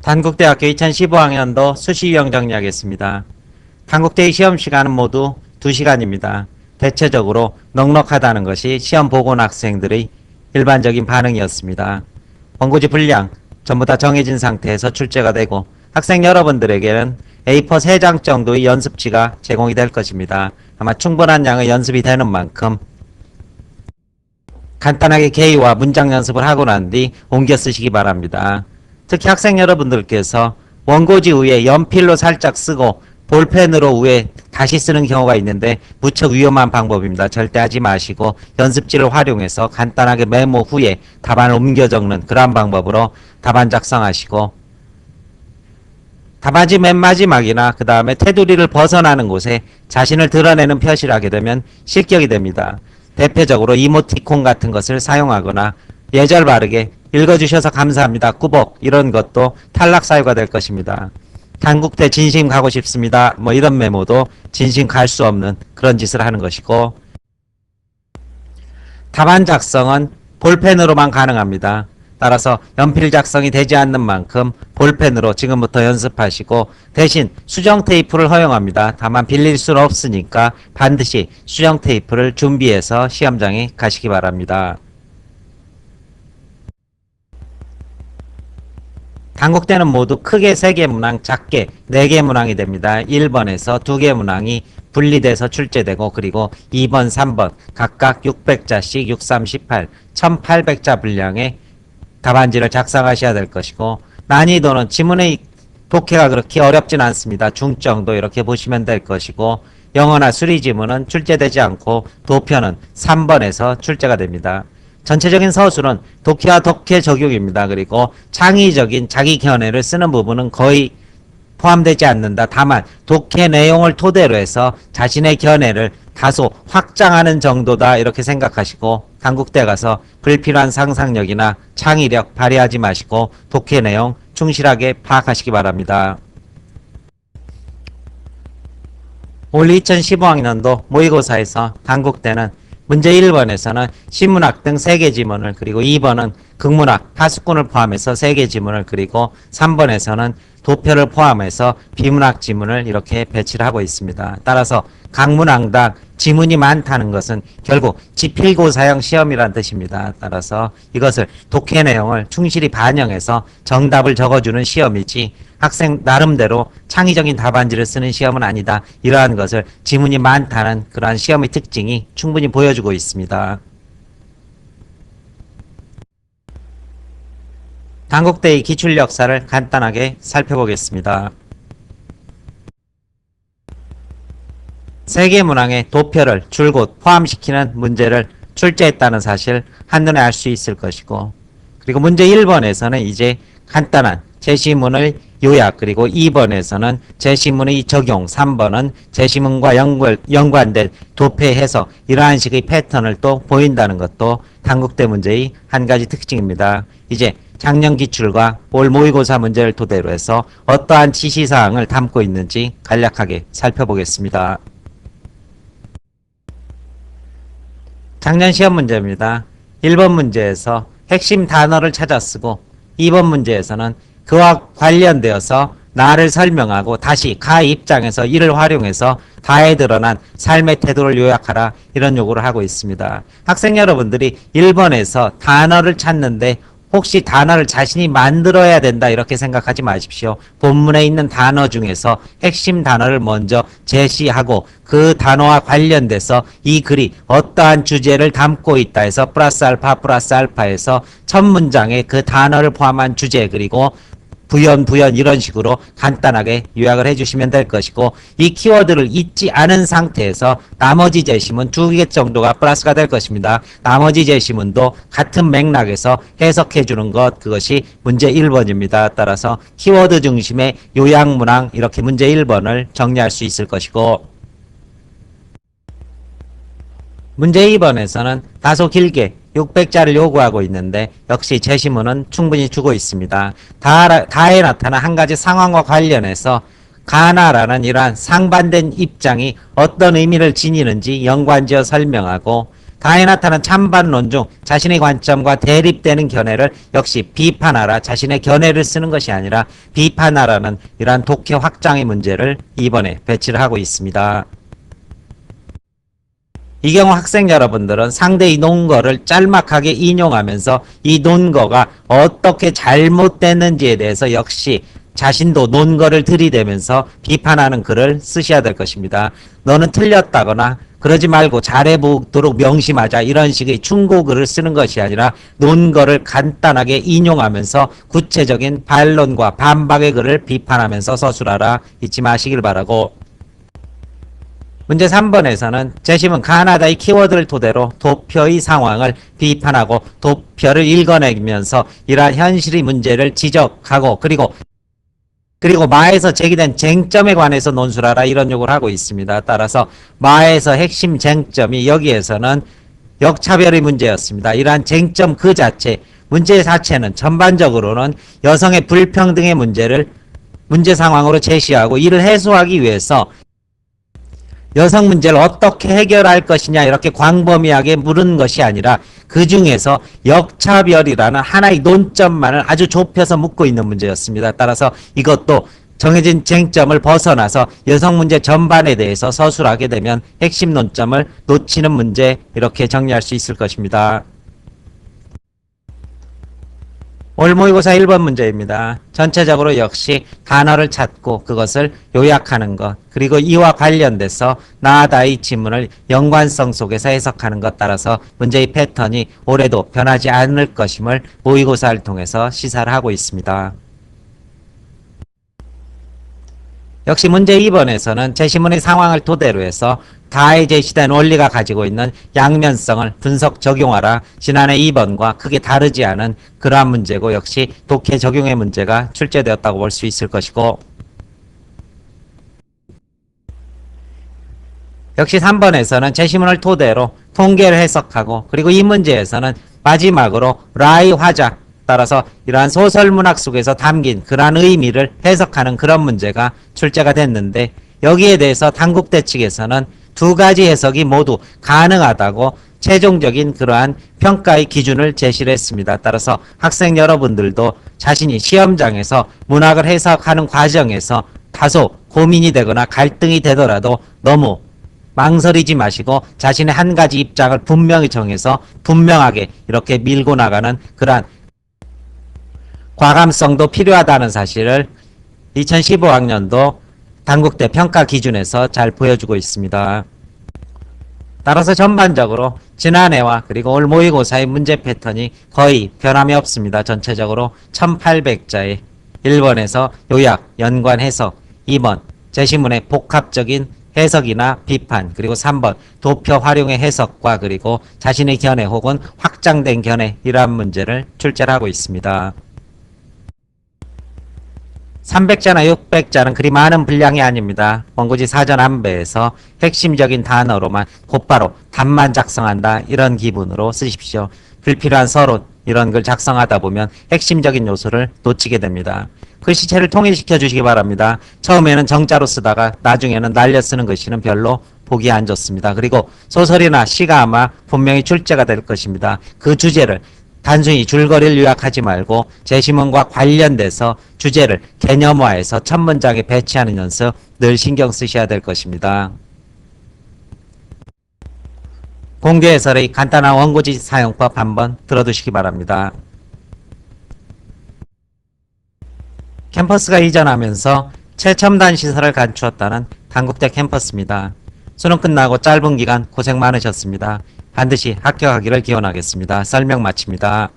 단국대학교 2015학년도 수시유형 정리하겠습니다. 단국대의 시험 시간은 모두 2시간입니다. 대체적으로 넉넉하다는 것이 시험 보고 온 학생들의 일반적인 반응이었습니다. 원고지 분량 전부 다 정해진 상태에서 출제가 되고 학생 여러분들에게는 A4 3장 정도의 연습지가 제공이 될 것입니다. 아마 충분한 양의 연습이 되는 만큼 간단하게 개의와 문장 연습을 하고 난 뒤 옮겨 쓰시기 바랍니다. 특히 학생 여러분들께서 원고지 위에 연필로 살짝 쓰고 볼펜으로 위에 다시 쓰는 경우가 있는데 무척 위험한 방법입니다. 절대 하지 마시고 연습지를 활용해서 간단하게 메모 후에 답안을 옮겨 적는 그러한 방법으로 답안 작성하시고 답안지 맨 마지막이나 그 다음에 테두리를 벗어나는 곳에 자신을 드러내는 표시를 하게 되면 실격이 됩니다. 대표적으로 이모티콘 같은 것을 사용하거나 예절 바르게 읽어주셔서 감사합니다. 꾸벅 이런 것도 탈락 사유가 될 것입니다. 단국대 진심 가고 싶습니다. 뭐 이런 메모도 진심 갈 수 없는 그런 짓을 하는 것이고 답안 작성은 볼펜으로만 가능합니다. 따라서 연필 작성이 되지 않는 만큼 볼펜으로 지금부터 연습하시고 대신 수정 테이프를 허용합니다. 다만 빌릴 수는 없으니까 반드시 수정 테이프를 준비해서 시험장에 가시기 바랍니다. 단국대는 모두 크게 3개 문항, 작게 4개 문항이 됩니다. 1번에서 2개 문항이 분리돼서 출제되고 그리고 2번, 3번 각각 600자씩 6, 3, 18, 1800자 분량의 답안지를 작성하셔야 될 것이고 난이도는 지문의 독해가 그렇게 어렵진 않습니다. 중정도 이렇게 보시면 될 것이고 영어나 수리 지문은 출제되지 않고 도표는 3번에서 출제가 됩니다. 전체적인 서술은 독해와 독해 적용입니다. 그리고 창의적인 자기 견해를 쓰는 부분은 거의 포함되지 않는다. 다만 독해 내용을 토대로 해서 자신의 견해를 다소 확장하는 정도다 이렇게 생각하시고 단국대 가서 불필요한 상상력이나 창의력 발휘하지 마시고 독해 내용 충실하게 파악하시기 바랍니다. 올 2015학년도 모의고사에서 단국대는 문제 1번에서는 신문학 등 3개 지문을 그리고 2번은 극문학, 하수꾼을 포함해서 3개 지문을 그리고 3번에서는 도표를 포함해서 비문학 지문을 이렇게 배치를 하고 있습니다. 따라서 각 문항당 지문이 많다는 것은 결국 지필고사형 시험이란 뜻입니다. 따라서 이것을 독해 내용을 충실히 반영해서 정답을 적어주는 시험이지 학생 나름대로 창의적인 답안지를 쓰는 시험은 아니다. 이러한 것을 지문이 많다는 그러한 시험의 특징이 충분히 보여주고 있습니다. 단국대의 기출 역사를 간단하게 살펴보겠습니다. 3개 문항의 도표를 줄곧 포함시키는 문제를 출제했다는 사실 한눈에 알 수 있을 것이고 그리고 문제 1번에서는 이제 간단한 제시문을 요약 그리고 2번에서는 제시문의 적용 3번은 제시문과 연관된 도표 해석 이러한 식의 패턴을 또 보인다는 것도 단국대 문제의 한 가지 특징입니다. 이제 작년 기출과 올 모의고사 문제를 토대로 해서 어떠한 지시사항을 담고 있는지 간략하게 살펴보겠습니다. 작년 시험 문제입니다. 1번 문제에서 핵심 단어를 찾아 쓰고 2번 문제에서는 그와 관련되어서 나를 설명하고 다시 가 입장에서 이를 활용해서 다에 드러난 삶의 태도를 요약하라 이런 요구를 하고 있습니다. 학생 여러분들이 1번에서 단어를 찾는데 혹시 단어를 자신이 만들어야 된다 이렇게 생각하지 마십시오. 본문에 있는 단어 중에서 핵심 단어를 먼저 제시하고 그 단어와 관련돼서 이 글이 어떠한 주제를 담고 있다 해서 플러스 알파에서 첫 문장에 그 단어를 포함한 주제 그리고 부연 이런 식으로 간단하게 요약을 해주시면 될 것이고 이 키워드를 잊지 않은 상태에서 나머지 제시문 2개 정도가 플러스가 될 것입니다. 나머지 제시문도 같은 맥락에서 해석해 주는 것 그것이 문제 1번입니다. 따라서 키워드 중심의 요약문항 이렇게 문제 1번을 정리할 수 있을 것이고 문제 2번에서는 다소 길게 600자를 요구하고 있는데 역시 제시문은 충분히 주고 있습니다. 다에 나타난 한 가지 상황과 관련해서 가나라는 이러한 상반된 입장이 어떤 의미를 지니는지 연관지어 설명하고 가에 나타난 찬반 논 중 자신의 관점과 대립되는 견해를 역시 비판하라, 자신의 견해를 쓰는 것이 아니라 비판하라는 이러한 독해 확장의 문제를 이번에 배치를 하고 있습니다. 이 경우 학생 여러분들은 상대의 논거를 짤막하게 인용하면서 이 논거가 어떻게 잘못됐는지에 대해서 역시 자신도 논거를 들이대면서 비판하는 글을 쓰셔야 될 것입니다. 너는 틀렸다거나 그러지 말고 잘해보도록 명심하자, 이런 식의 충고글을 쓰는 것이 아니라 논거를 간단하게 인용하면서 구체적인 반론과 반박의 글을 비판하면서 서술하라, 잊지 마시길 바라고, 문제 3번에서는 재심은 가나다의 키워드를 토대로 도표의 상황을 비판하고 도표를 읽어내면서 이러한 현실의 문제를 지적하고 그리고 마에서 제기된 쟁점에 관해서 논술하라, 이런 요구를 하고 있습니다. 따라서 마에서 핵심 쟁점이 여기에서는 역차별의 문제였습니다. 이러한 쟁점 그 자체, 문제 자체는 전반적으로는 여성의 불평등의 문제를 문제 상황으로 제시하고 이를 해소하기 위해서 여성 문제를 어떻게 해결할 것이냐 이렇게 광범위하게 물은 것이 아니라 그 중에서 역차별이라는 하나의 논점만을 아주 좁혀서 묻고 있는 문제였습니다. 따라서 이것도 정해진 쟁점을 벗어나서 여성 문제 전반에 대해서 서술하게 되면 핵심 논점을 놓치는 문제, 이렇게 정리할 수 있을 것입니다. 오늘 모의고사 1번 문제입니다. 전체적으로 역시 단어를 찾고 그것을 요약하는 것, 그리고 이와 관련돼서 나다의 지문을 연관성 속에서 해석하는 것, 따라서 문제의 패턴이 올해도 변하지 않을 것임을 모의고사를 통해서 시사를 하고 있습니다. 역시 문제 2번에서는 제시문의 상황을 토대로 해서 다에 제시된 원리가 가지고 있는 양면성을 분석 적용하라, 지난해 2번과 크게 다르지 않은 그러한 문제고 역시 독해 적용의 문제가 출제되었다고 볼 수 있을 것이고, 역시 3번에서는 제시문을 토대로 통계를 해석하고 그리고 이 문제에서는 마지막으로 라의 화자, 따라서 이러한 소설문학 속에서 담긴 그러한 의미를 해석하는 그런 문제가 출제가 됐는데, 여기에 대해서 단국대 측에서는 두 가지 해석이 모두 가능하다고 최종적인 그러한 평가의 기준을 제시를 했습니다. 따라서 학생 여러분들도 자신이 시험장에서 문학을 해석하는 과정에서 다소 고민이 되거나 갈등이 되더라도 너무 망설이지 마시고 자신의 한 가지 입장을 분명히 정해서 분명하게 이렇게 밀고 나가는 그러한 과감성도 필요하다는 사실을 2015학년도 단국대 평가 기준에서 잘 보여주고 있습니다. 따라서 전반적으로 지난해와 그리고 올 모의고사의 문제 패턴이 거의 변함이 없습니다. 전체적으로 1800자의 1번에서 요약, 연관 해석, 2번 제시문의 복합적인 해석이나 비판, 그리고 3번 도표 활용의 해석과 그리고 자신의 견해 혹은 확장된 견해, 이러한 문제를 출제를 하고 있습니다. 300자나 600자는 그리 많은 분량이 아닙니다. 원고지 사전 안배에서 핵심적인 단어로만 곧바로 답만 작성한다, 이런 기분으로 쓰십시오. 불필요한 서론 이런 걸 작성하다 보면 핵심적인 요소를 놓치게 됩니다. 글씨체를 통일시켜 주시기 바랍니다. 처음에는 정자로 쓰다가 나중에는 날려 쓰는 글씨는 별로 보기 안 좋습니다. 그리고 소설이나 시가 아마 분명히 출제가 될 것입니다. 그 주제를 단순히 줄거리를 요약하지 말고 제시문과 관련돼서 주제를 개념화해서 첫 문장에 배치하는 연습 늘 신경 쓰셔야 될 것입니다. 공개 해설의 간단한 원고지 사용법 한번 들어두시기 바랍니다. 캠퍼스가 이전하면서 최첨단 시설을 갖추었다는 단국대 캠퍼스입니다. 수능 끝나고 짧은 기간 고생 많으셨습니다. 반드시 합격하기를 기원하겠습니다. 설명 마칩니다.